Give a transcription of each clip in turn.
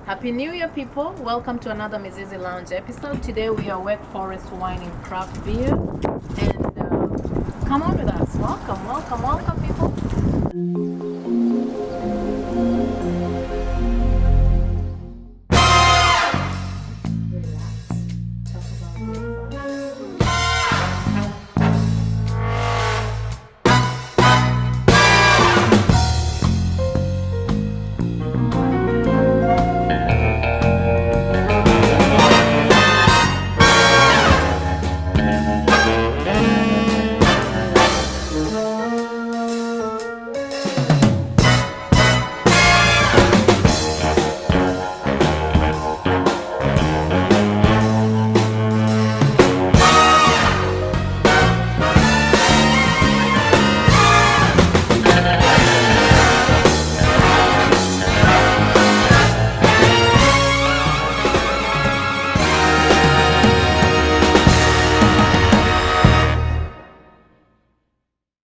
Happy New Year, people. Welcome to another Mizizi Lounge episode. Today we are Wake Forest Wine and Craft Beer. And come on with us. Welcome, welcome, welcome, people.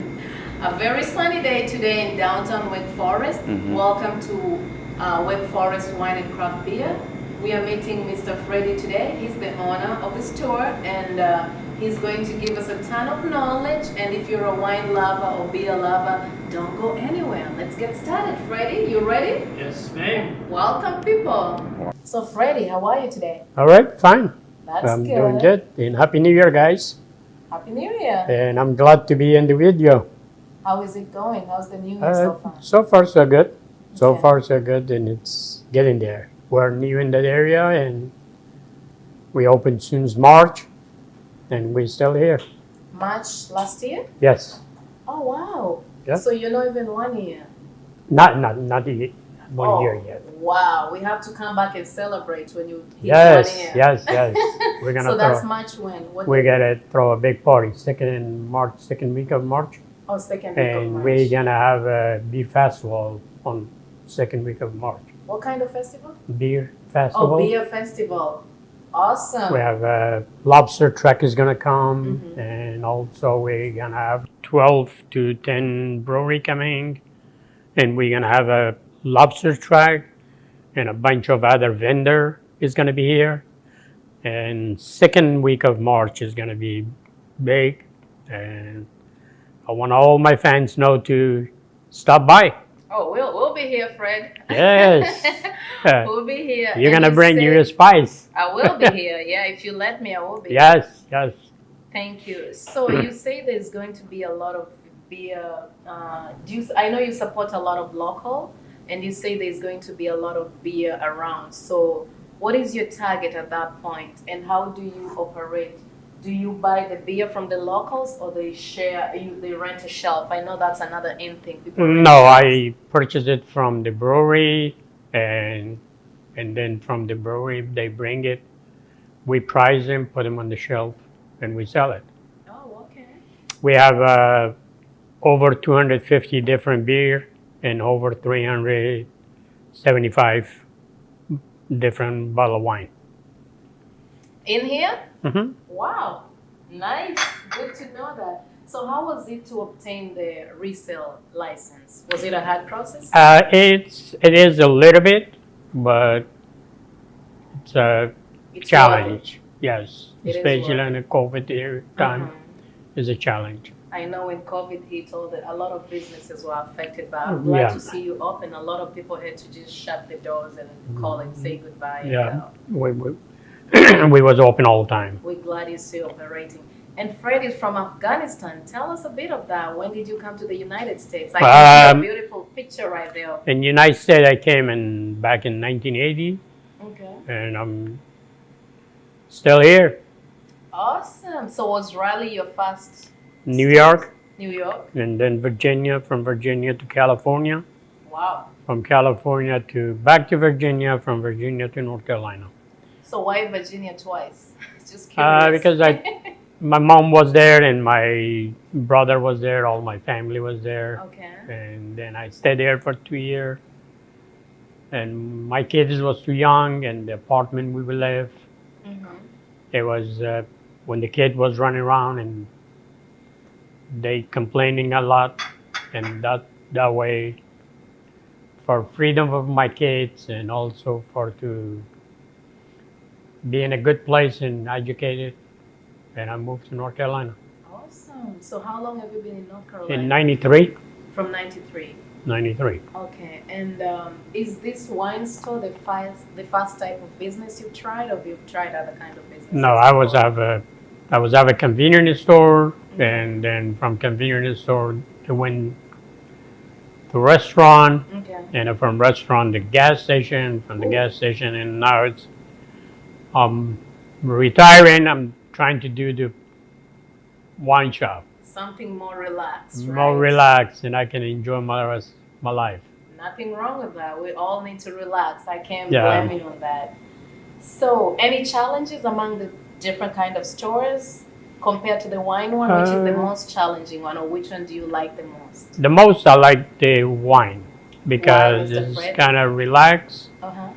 A very sunny day today in downtown Wake Forest. Welcome to Wake Forest Wine and Craft Beer. We are meeting Mr.Fred today. He's the owner of the store and he's going to give us a ton of knowledge. And if you're a wine lover or beer lover, don't go anywhere. Let's get started. Freddie, you ready? Yes, ma'am. Welcome, people. So, Freddie, how are you today? All right, fine. That's I'm good. doing good. And Happy New Year, guys. Happy New Year. And I'm glad to be in the video. How is it going? How's the new year so far? So far, so good. So Okay. far, so good. And it's getting there. We're new in that area and we opened since March and we're still here. March last year? Yes. Oh, wow. Yeah. So you're not even 1 year. Not one Oh, year yet. Wow, we have to come back and celebrate when you hit Yes, 1 year. yes, yes. We're gonna So that's throw. March when? What We're day? gonna throw a big party. Second week of March, Oh, second week of and March. we're gonna have a beer festival on second week of March. What kind of festival? Beer festival. Oh, beer festival. Awesome. We have a lobster truck is gonna come, Mhm. and also we're gonna have 12 to 10 brewery coming, and we're gonna have a lobster truck, and a bunch of other vendor is gonna be here. And second week of March is gonna be big, and I want all my fans know to stop by. Oh, we'll be here, Fred. Yes. We'll be here. You're And gonna bring say- you a spice. I will be here. Yeah, if you let me, I will be. Yes, yes. Thank you. So you say there's going to be a lot of beer. I know you support a lot of local, and you say there's going to be a lot of beer around. So what is your target at that point, and how do you operate? Do you buy the beer from the locals, or they rent a shelf? I know that's another in thing. People rent No, shelves. I purchased it from the brewery, and then from the brewery they bring it. We price them, put them on the shelf, and we sell it. Oh, okay. We have over 250 different beer and over 375 different bottle of wine. In here? Hmm. Wow, nice. Good to know that. So how was it to obtain the resale license? Was it a hard process? It is a little bit, but it's a It's challenge. Yes, It is especially worth in the COVID time Uh-huh. is a challenge. I know when COVID hit, a lot of businesses were affected, but I'm glad Yeah. to see you open. A lot of people had to just shut the doors and call and say goodbye. And, Yeah. We was open all the time. we're glad you're still operating. And Fred is from Afghanistan. Tell us a bit of that. When did you come to the United States? I can see a beautiful picture right there. In the United States, I came back in 1980, Okay. and I'm still here. Awesome. So was Raleigh your first New York, New York? and then Virginia, from Virginia to California, Wow. from California to back to Virginia, from Virginia to North Carolina. So why Virginia twice? Just curious. Because my mom was there and my brother was there, all my family was there. Okay. And then I stayed there for 2 years. And my kids was too young, and the apartment we will live, it was when the kid was running around and they complaining a lot, and that way for freedom of my kids and also for to be in a good place and educated. And I moved to North Carolina Awesome. So how long have you been in North Carolina? in 93. From 93. 93. Okay. And is this wine store the first type of business you've tried, or you've tried other kind of business? No, I was have a convenience store, and then from convenience store I went to restaurant, Okay. and from restaurant to gas station, from the gas station, and now it's retiring. I'm trying to do the wine shop, Something more relaxed, right? more relaxed, and I can enjoy my life. Nothing wrong with that. We all need to relax. I can't Yeah. blame you on that. So, any challenges among the different kind of stores compared to the wine one? Which is the most challenging one, or which one do you like the most? The most I like the wine because Mr. it's Fred? kind of relaxed. Uh-huh.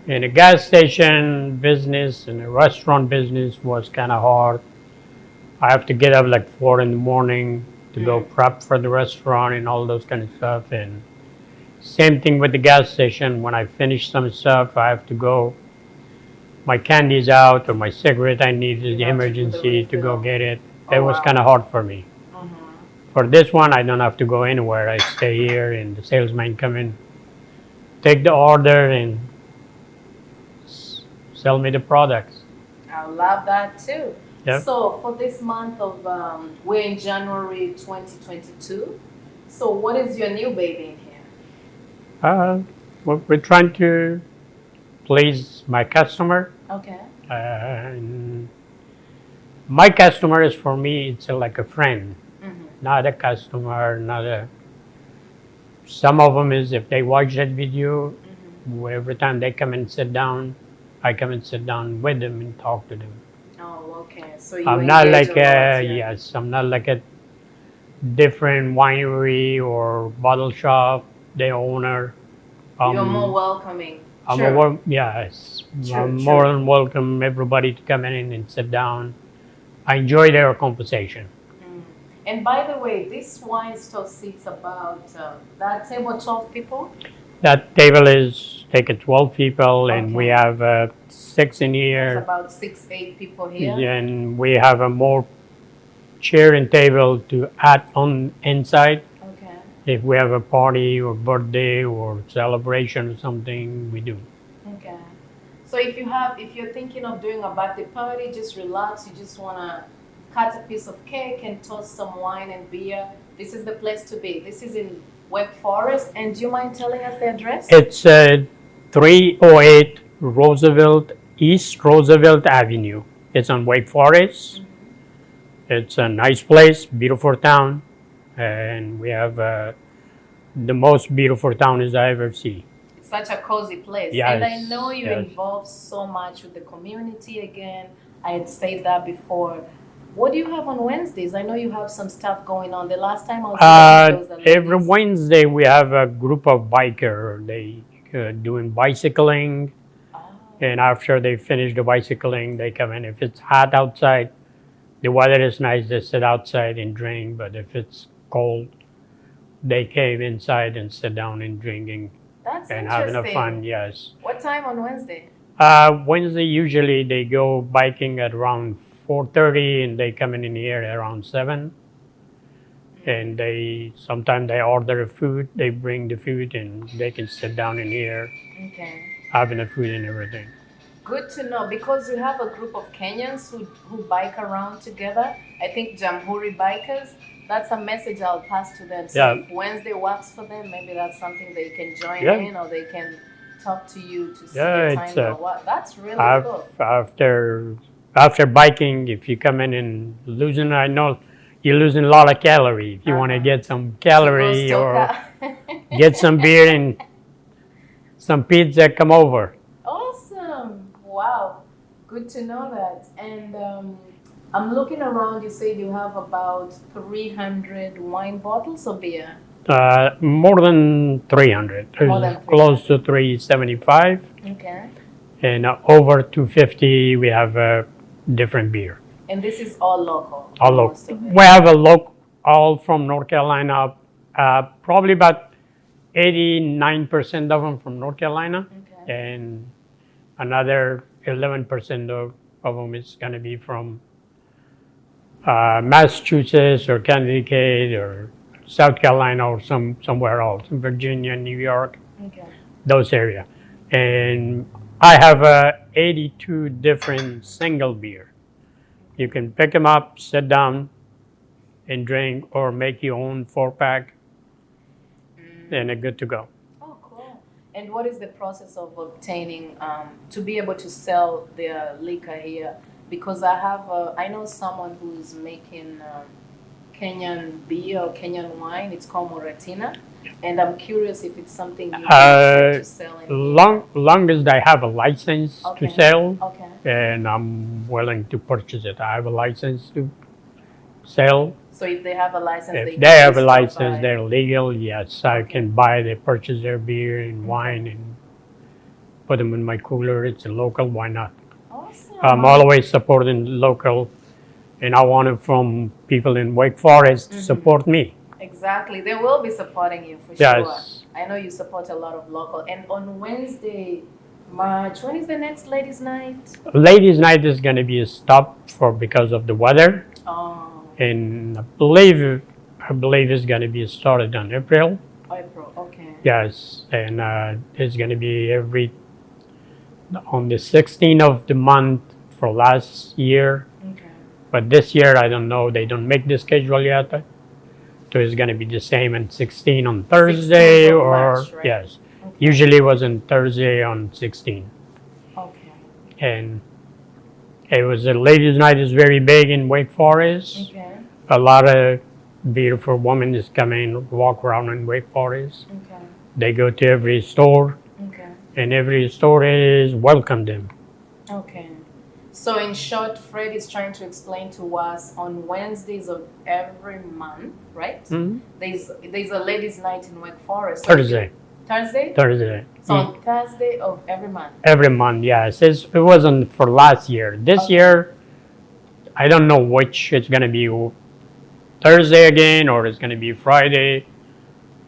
And the gas station business and the restaurant business was kind of hard. I have to get up like 4 in the morning to go prep for the restaurant and all those kind of stuff. And same thing with the gas station. When I finish some stuff, I have to go. My candy's out or my cigarette I needed the You have to do the emergency to go refill. get it. Oh, It was wow. kind of hard for me. For this one, I don't have to go anywhere. I stay here and the salesman come in, take the order and sell me the products. I love that too. Yep. So, for this month of, we're in January 2022. So, what is your new baby in here? We're trying to please my customer. Okay. And my customer is for me, it's like a friend, not a customer, not a. Some of them is if they watch that video, every time they come and sit down, I come and sit down with them and talk to them. Oh, okay. So you I'm not engage like a lot, a, yeah. yes, I'm not like a different winery or bottle shop, the owner. You're more welcoming. I'm Sure. yes, True, I'm true. more than welcome everybody to come in and sit down. I enjoy their conversation. And by the way, this wine store seats about that table 12 people. That table is taking 12 people, and we Okay. have 6 in It's here, about 6, 8 people here. and we have a more chair and table to add on inside. Okay. If we have a party or birthday or celebration or something, we do. Okay. So if you're thinking of doing a birthday party, just relax. You just wanna cut a piece of cake and toast some wine and beer. This is the place to be. This is in Wake Forest. And do you mind telling us the address? It's 308 Roosevelt, East Roosevelt Avenue. It's on Wake Forest. It's a nice place, beautiful town, and we have the most beautiful town as I ever see. It's such a cozy place. Yes, And I know you yes. involve so much with the community again. I had said that before. What do you have on Wednesdays? I know you have some stuff going on. The last time I was there was a Every ladies. Wednesday we have a group of biker. They doing bicycling, and after they finish the bicycling, they come in. If it's hot outside, the weather is nice. They sit outside and drink. But if it's cold, they came inside and sit down and drinking That's and having a interesting. fun. Yes. What time on Wednesday? Wednesday usually they go biking at around 4:30, and they come in here at around 7. And they sometimes they order food. They bring the food, and they can sit down in here Okay. having the food and everything. Good to know, because you have a group of Kenyans who bike around together. I think Jamhuri bikers. That's a message I'll pass to them. So Yeah. if Wednesday works for them, maybe that's something they can join Yeah. in, or they can talk to you to see Yeah, the it's, time or what. That's really cool. After biking, if you come in and losing, I know you're losing a lot of calories. If you want to get some calorie or get some beer and some pizza, come over. Awesome. Wow. Good to know that. And I'm looking around. You said you have about 300 wine bottles of beer. More than 300. More than Close to 375. Okay. And over 250, we have different beer. And this is all local. All most local. of it. We have a local, all from North Carolina. Probably about 89% of them from North Carolina, Okay. and another 11% of them is going to be from Massachusetts or Connecticut or South Carolina or somewhere else, Virginia, New York, Okay. those area. And I have 82 different single beer. You can pick them up, sit down, and drink, or make your own 4-pack, and they're good to go. Oh, cool. And what is the process of obtaining to be able to sell their liquor here? Because I know someone who's making Kenyan beer or Kenyan wine. It's called Moratina, and I'm curious if it's something you can to sell in here. Long as I have a license Okay. to sell, Okay. and I'm willing to purchase it. I have a license to sell. So if they have a license, If they have a can license, buy. they're legal. Yes, I Okay. can buy, they purchase their beer and wine and put them in my cooler. It's a local. Why not? Awesome. I'm always supporting local, and I want it from people in Wake Forest to support me. Exactly. They will be supporting you for Yes. sure. I know you support a lot of local. And on Wednesday, March, when is the next ladies' night? Ladies' night is going to be a stop because of the weather, Oh, and I believe it's going to be started on April. April. Okay. Yes, and it's going to be on the 16th of the month for last year, Okay. but this year I don't know. They don't make the schedule yet, so it's going to be the same on 16 on Thursday 16th of or March, right? yes. Okay. Usually it was on Thursday on 16, Okay. and it was a ladies' night is very big in Wake Forest. Okay. A lot of beautiful women is coming walk around in Wake Forest. Okay. They go to every store, Okay. and every store is welcome them. Okay. So in short, Fred is trying to explain to us on Wednesdays of every month, right? Mhm. There's a ladies' night in Wake Forest. Thursday. Thursday? Thursday. So on Thursday of every month. Every month, yes. It wasn't for last year. This Okay. year, I don't know which it's going to be Thursday again or it's going to be Friday.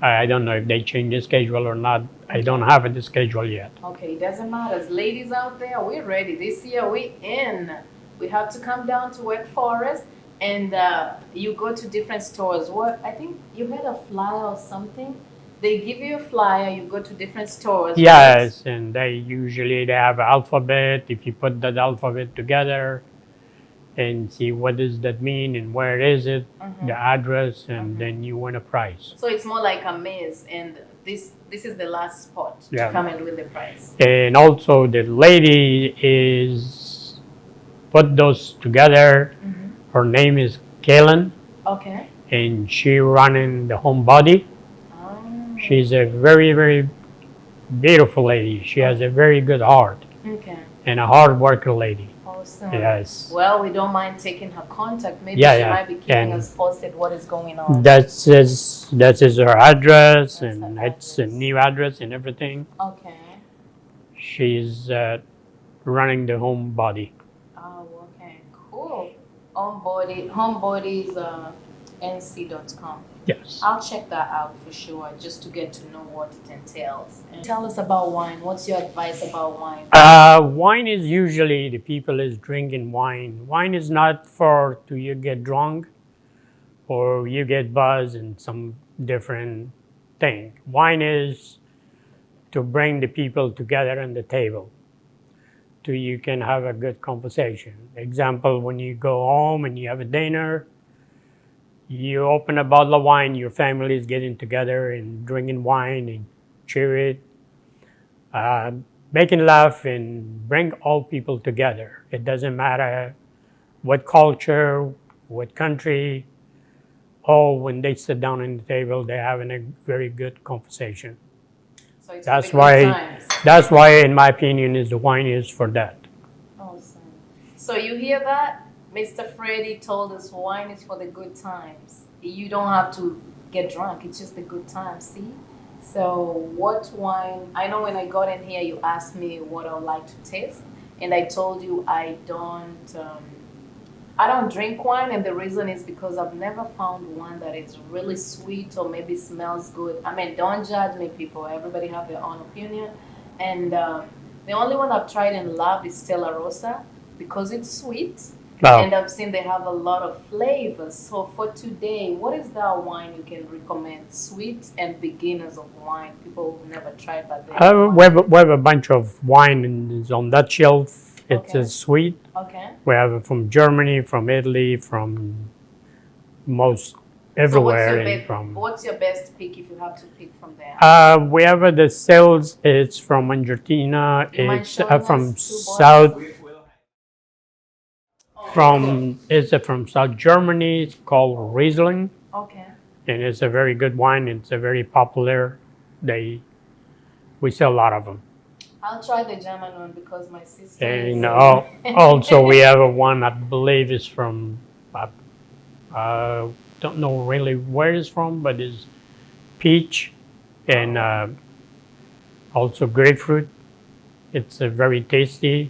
I don't know if they change the schedule or not. I don't have the schedule yet. Okay, it doesn't matter. As ladies out there, we're ready. This year we in. We have to come down to Wake Forest and you go to different stores. What I think you had a flyer or something. They give you a flyer, you go to different stores. Right? Yes, and they have alphabet. If you put that alphabet together and see what does that mean and where is it, the address, and then you win a prize. So it's more like a maze, and this is the last spot Yeah. to come and win the prize. And also the lady is put those together. Her name is Kaylin, Okay. and she running the Homebody. Oh. She's a very, very beautiful lady. She has a very good heart Okay. and a hard worker lady. Awesome. Yes. Well, we don't mind taking her contact. Maybe Yeah, she yeah. might be keeping And us posted what is going on. That's her address, That's and her it's a address. new address and everything. Okay. She's running the Homebody. Oh, okay. Cool. Homebodies NC.com. Yes. I'll check that out for sure, just to get to know what it entails. And tell us about wine. What's your advice about wine? Wine is usually the people is drinking wine. Wine is not for to you get drunk or you get buzzed and some different thing. Wine is to bring the people together on the table. So you can have a good conversation. Example, when you go home and you have a dinner, you open a bottle of wine, your family is getting together and drinking wine and cheer it, making laugh and bring all people together. It doesn't matter what culture, what country, all when they sit down at the table, they're having a very good conversation. So it's That's for the good why, times. that's why, in my opinion, is the wine is for that. Awesome. So you hear that? Mr. Freddy told us wine is for the good times. You don't have to get drunk. It's just a good time, see? So what wine, I know when I got in here, you asked me what I would like to taste. And I told you I I don't drink wine, and the reason is because I've never found one that is really sweet or maybe smells good. I mean, don't judge me, people. Everybody have their own opinion. And the only one I've tried and loved is Stella Rosa because it's sweet. Now, And I've seen they have a lot of flavors. So for today, what is that wine you can recommend? Sweet and beginners of wine, people who've never tried, but they we have a bunch of wine on that shelf. It's Okay. sweet. Okay. We have it from Germany, from Italy, from most So everywhere, and from. what's your best pick if you have to pick from there? We have the sales. It's from Argentina. You mind It's showing from us two bottles? South. Oh, From it's from South Germany. It's called Riesling, okay. and it's a very good wine. It's a very popular. We sell a lot of them. I'll try the German one because my sister And is. also we have a one I believe is from. Don't know really where it's from, but it's peach and also grapefruit. It's very tasty,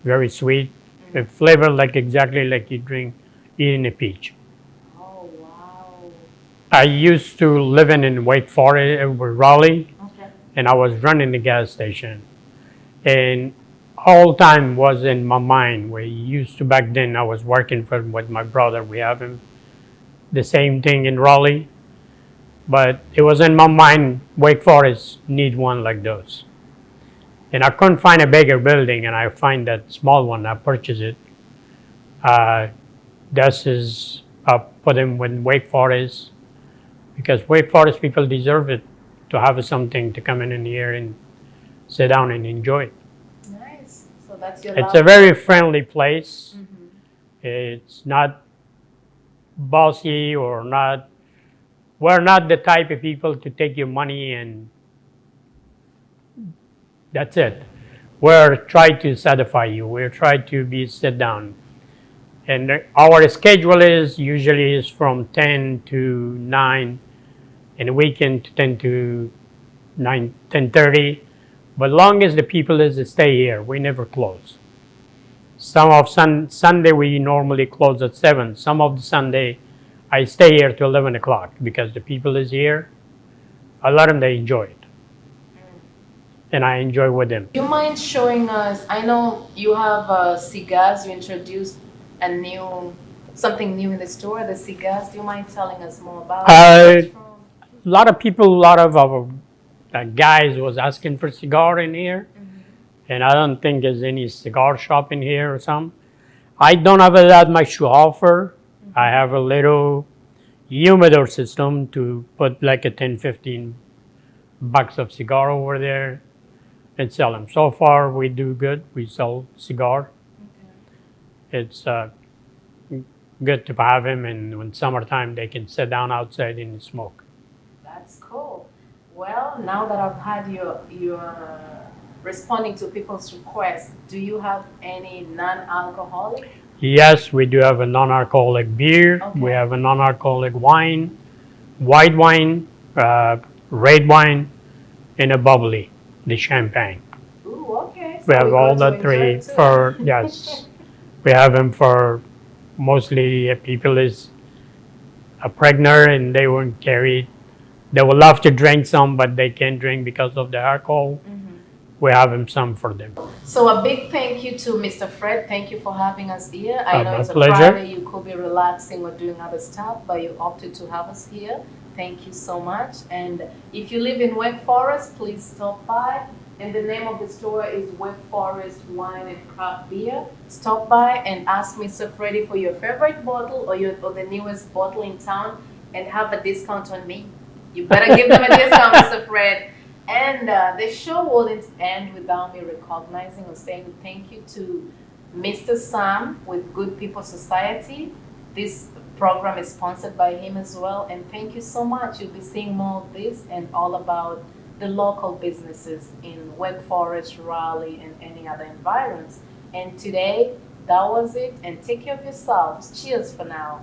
very sweet. The flavor like exactly like you drink eating a peach. Oh wow. I used to live in Wake Forest, Raleigh, Okay. and I was running the gas station. And all time was in my mind. We used to back then. I was working with my brother. We have him the same thing in Raleigh, but it was in my mind. Wake Forest need one like those, and I couldn't find a bigger building, and I find that small one. I purchased it. This is I put him with Wake Forest because Wake Forest people deserve it to have something to come in here and sit down and enjoy it. Nice. So that's your It's love. a very friendly place. Mhm. It's not bossy or not. We're not the type of people to take your money and that's it. We're trying to satisfy you. We're trying to be sit down. And our schedule is usually is from 10 to 9 and the weekend to 10 to 9, 10:30. But long as the people is to stay here, we never close. Some of Sunday we normally close at 7. Some of the Sunday I stay here till 11 o'clock because the people is here. I let them, they enjoy it. And I enjoy with them. Do you mind showing us? I know you have cigars. You introduced something new in the store, the cigars. Do you mind telling us more about it? A lot of people, a lot of our guys was asking for cigar in here. And I don't think there's any cigar shop in here or something. I don't have that much to offer. I have a little humidor system to put like a 10, 15 bucks of cigar over there and sell them. So far, we do good. We sell cigar. It's good to have them, and when summertime, they can sit down outside and smoke. That's cool. Well, now that I've had your responding to people's requests, do you have any non-alcoholic? Yes, we do have a non-alcoholic beer. Okay. We have a non-alcoholic wine, white wine, red wine, and a bubbly, the champagne. Ooh, okay. We So have we're all going the to three enjoy it too. for, yes. We have them for mostly people is pregnant and they won't carry. They would love to drink some, but they can't drink because of the alcohol. We have them some for them. So a big thank you to Mr. Fred. Thank you for having us here. I know My it's a pleasure. Friday, you could be relaxing or doing other stuff, but you opted to have us here. Thank you so much. And if you live in Wake Forest, please stop by. And the name of the store is Wake Forest Wine and Craft Beer. Stop by and ask Mr. Freddy for your favorite bottle or the newest bottle in town and have a discount on me. You better give them a discount, Mr. Fred. And the show wouldn't end without me recognizing or saying thank you to Mr. Sam with Good People Society. This program is sponsored by him as well. And thank you so much. You'll be seeing more of this and all about the local businesses in Wake Forest, Raleigh, and any other environs. And today, that was it. And take care of yourselves. Cheers for now.